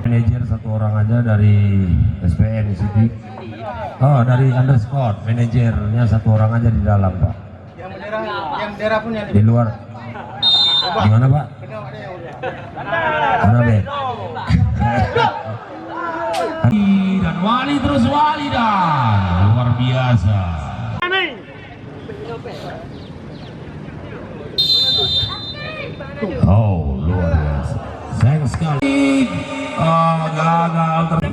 Manajer satu orang aja dari SPN City. Oh, dari underscore manajernya satu orang aja di dalam, Pak. Yang daerah punya Di luar. Gimana, Pak? Mana, Be? Dan Wali terus Wali dan luar biasa. Oh, luar biasa. Sayang sekali. Oh, gagal.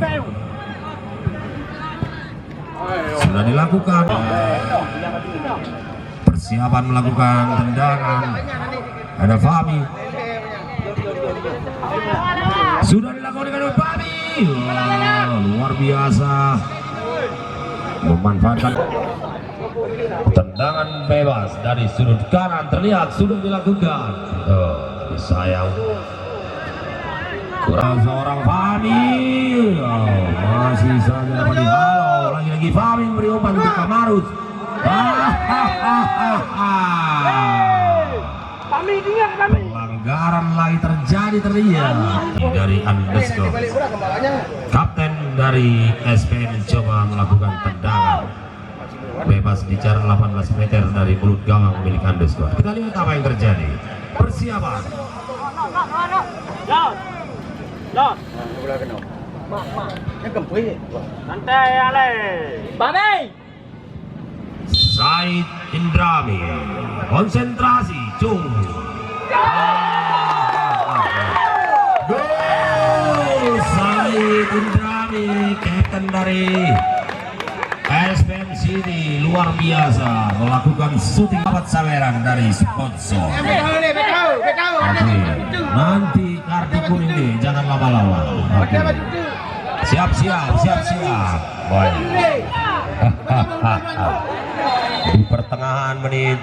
Sudah dilakukan. Persiapan melakukan tendangan. Ada Fami. Sudah dilakukan dengan Fami. Wow, luar biasa. Memanfaatkan tendangan bebas dari sudut kanan terlihat sudah dilakukan. Oh, sayang. Kurang seorang Fami. Oh, masih saja dapat dihalau. Lagi-lagi Fami memberi umpan untuk Kamarus. Pelanggaran lagi terjadi terlihat dari underscore. Kapten dari SPN mencoba melakukan tendangan bebas di jarak 18 meter dari mulut gawang milik underscore. Kita lihat apa yang terjadi. Persiapan. Said Indrami konsentrasi cung. Gol Said Indrami, kapten dari SPN City, luar biasa melakukan syuting dapat saweran dari sponsor. Nanti kartu kuning deh, jangan lama-lama. Siap. Di pertengahan menit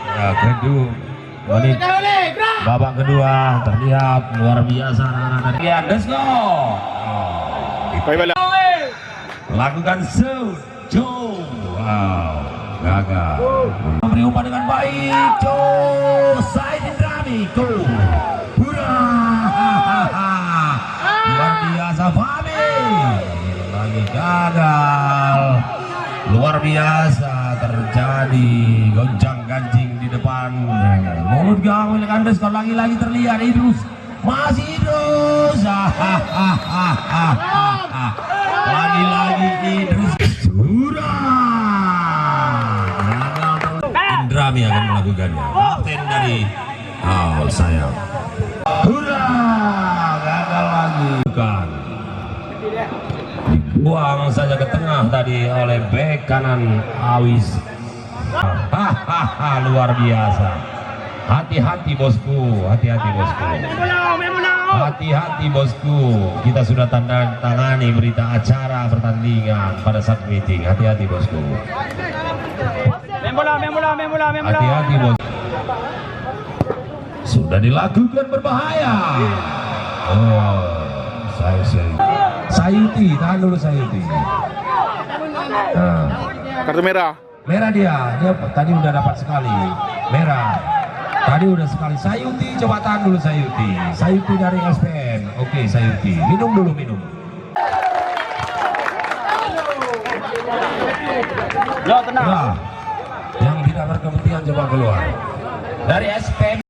babak kedua terlihat luar biasa anak-anak dari Underscore. Lakukan shoot. Wow, gagal. Memberi umpan dengan baik. Said Indrami. Luar biasa Fami. Lagi gagal. Luar biasa terjadi goncang-gancing di depan mulut gawang milik Underscore. Lagi-lagi terlihat Idrus. Masih Idrus. Lagi-lagi Idrus. Indrami akan melakukannya. Kapten dari sayang. Gagal lagi. Bukan. Dibuang saja ke tengah tadi oleh bek kanan Awis. Luar biasa. Hati-hati bosku. Hati-hati bosku. Kita sudah tanda tangani berita acara pertandingan pada saat meeting. Hati-hati bosku. Hati-hati bosku. Sudah dilakukan berbahaya. Oh, Sayuti, tahan dulu Sayuti. Kartu merah. Merah dia tadi udah dapat sekali. Merah. Tadi udah sekali. Sayuti, coba tahan dulu Sayuti. Sayuti dari SPN. Oke, Sayuti. Minum dulu, minum. Tenang. Yang tidak berkepentingan coba keluar. Dari SPN